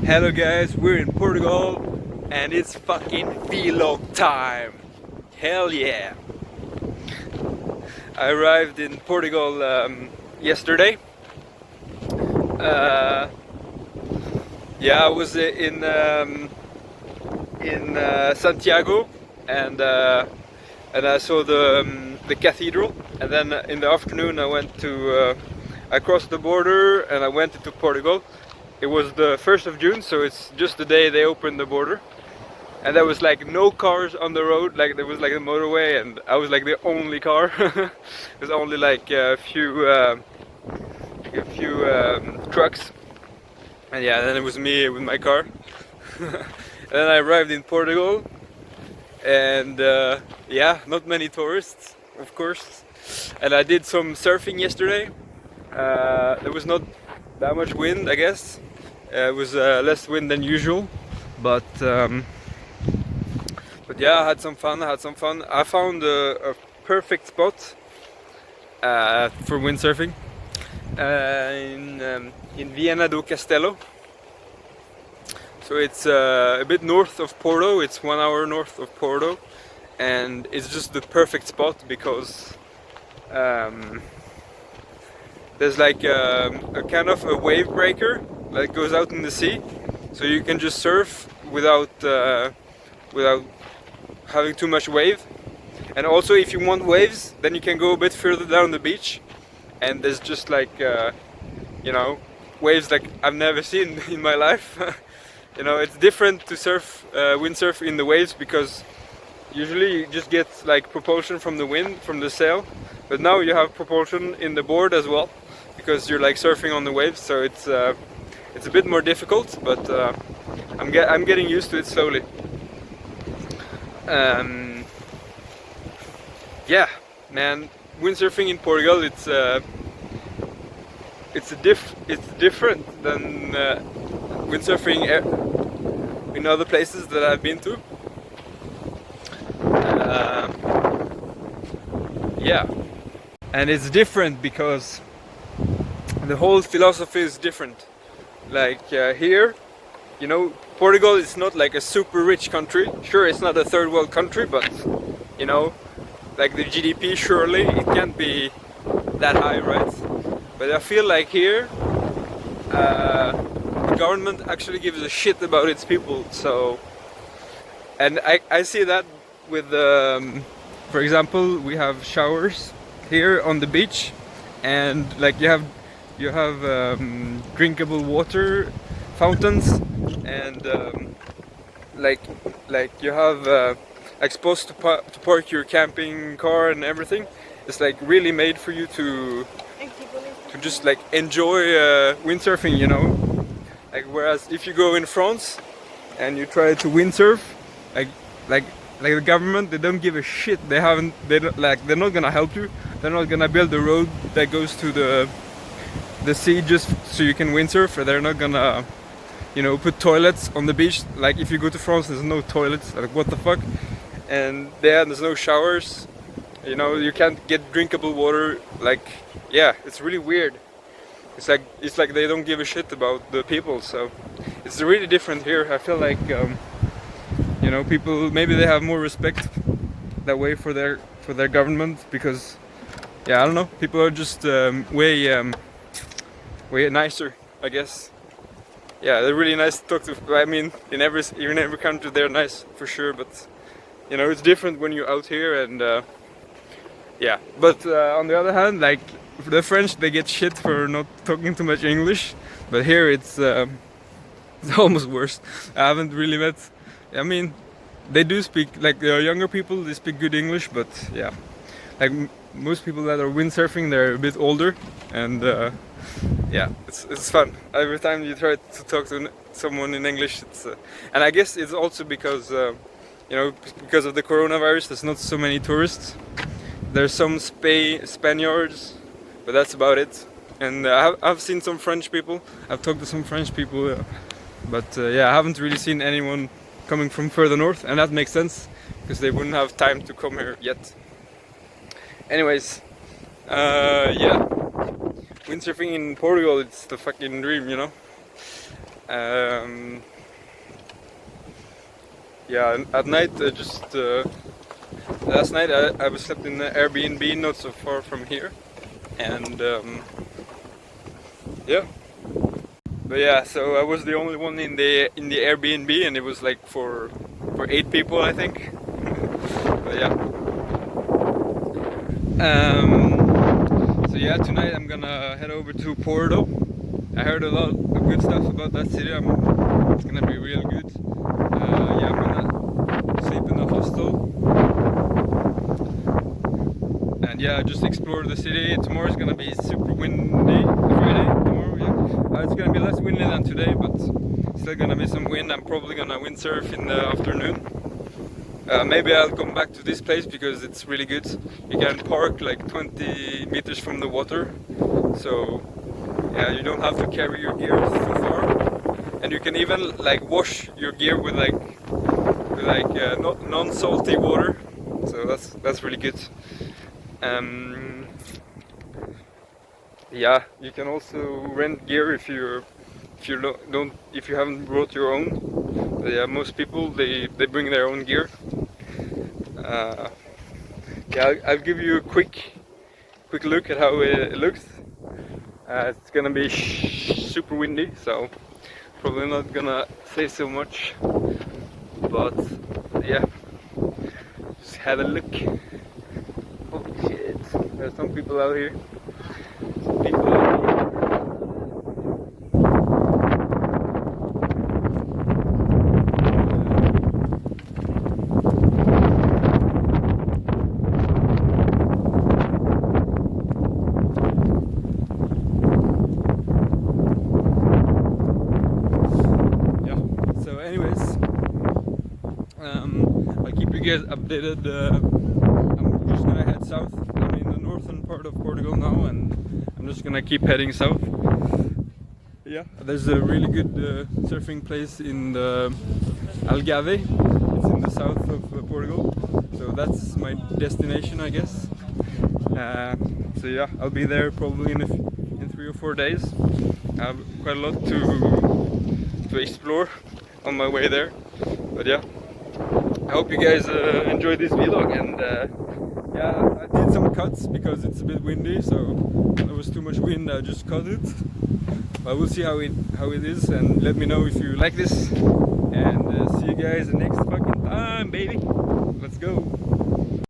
Hello guys, we're in Portugal and it's fucking vlog time. Hell yeah. I arrived in Portugal yesterday. Uh, yeah, I was in Santiago and I saw the cathedral, and then in the afternoon I went to I crossed the border and I went into Portugal. It was the 1st of June, so it's just the day they opened the border. And there was like no cars on the road, like there was like a motorway, and I was like the only car. There's only like a few trucks, and yeah, then it was me with my car. And then I arrived in Portugal, and yeah, not many tourists, of course. And I did some surfing yesterday. There was not that much wind, I guess. It was less wind than usual, but yeah, I had some fun. I found a perfect spot for windsurfing in Viana do Castelo. So it's a bit north of Porto. It's 1 hour north of Porto, and it's just the perfect spot because there's like a kind of a wave breaker that goes out in the sea, so you can just surf without having too much wave. And also, if you want waves, then you can go a bit further down the beach, and there's just like you know, waves like I've never seen in my life. You know, it's different to surf windsurf in the waves, because usually you just get like propulsion from the wind, from the sail, but now you have propulsion in the board as well, because you're like surfing on the waves. So it's a bit more difficult, but I'm getting used to it slowly. Yeah, man, windsurfing in Portugal, it's different than windsurfing in other places that I've been to. Yeah, and it's different because the whole philosophy is different. Like here, you know, Portugal is not like a super rich country. Sure, it's not a third world country, but you know, like the GDP, surely it can't be that high, right? But I feel like here the government actually gives a shit about its people. So, and I see that with for example, we have showers here on the beach, and like you have drinkable water fountains, and like you have like supposed to park your camping car and everything. It's like really made for you to just like enjoy windsurfing, you know. Like whereas if you go in France and you try to windsurf, like the government, they don't give a shit. They're not gonna help you. They're not gonna build a road that goes to the sea just so you can windsurf. Or they're not gonna, you know, put toilets on the beach. Like if you go to France, there's no toilets. Like what the fuck? And there's no showers. You know, you can't get drinkable water. Like, yeah, it's really weird. It's like they don't give a shit about the people. So it's really different here. I feel like you know, people maybe they have more respect that way for their government, because yeah, I don't know, people are just way nicer, I guess. Yeah, they're really nice to talk to. I mean, in every country they're nice for sure, but you know, it's different when you're out here. And yeah, but on the other hand, like the French, they get shit for not talking too much English, but here it's almost worse. I haven't really met. I mean, they do speak, like the younger people, they speak good English, but yeah, like most people that are windsurfing, they're a bit older, and yeah, it's fun. Every time you try to talk to someone in English, it's and I guess it's also because you know, because of the coronavirus, there's not so many tourists. There's some Spaniards, but that's about it. And I've seen some French people. I've talked to some French people, but yeah, I haven't really seen anyone coming from further north, and that makes sense because they wouldn't have time to come here yet. Anyways, yeah, windsurfing in Portugal, it's the fucking dream, you know. Um, yeah, and at night, last night I was slept in an Airbnb not so far from here, and yeah. But yeah, so I was the only one in the Airbnb, and it was like for 8 people, I think. But yeah. So yeah, tonight I'm gonna head over to Porto. I heard a lot of good stuff about that city. It's gonna be real good. Yeah, I'm gonna sleep in a hostel, and yeah, just explore the city. Tomorrow's gonna be super windy. Friday, tomorrow, yeah. It's gonna be less windy than today, but still gonna be some wind. I'm probably gonna windsurf in the afternoon. Maybe I'll come back to this place because it's really good. You can park like 20 meters from the water, so yeah, you don't have to carry your gear too far, and you can even like wash your gear with non-salty water. So that's really good. Yeah, you can also rent gear if you haven't brought your own. But yeah, most people they bring their own gear. Yeah, I'll give you a quick look at how it looks. It's gonna be super windy, so probably not gonna say so much. But yeah, just have a look. Oh shit! There's some people out here. I'll keep you guys updated. I'm just gonna head south. I'm in the northern part of Portugal now, and I'm just gonna keep heading south. Yeah, there's a really good surfing place in the Algarve. It's in the south of Portugal, so that's my destination, I guess. So yeah, I'll be there probably in 3 or 4 days. I have quite a lot to explore on my way there, but yeah. I hope you guys enjoyed this vlog, and yeah, I did some cuts because it's a bit windy, so there was too much wind. I just cut it, but we'll see how it is, and let me know if you like this, and see you guys next fucking time, baby. Let's go.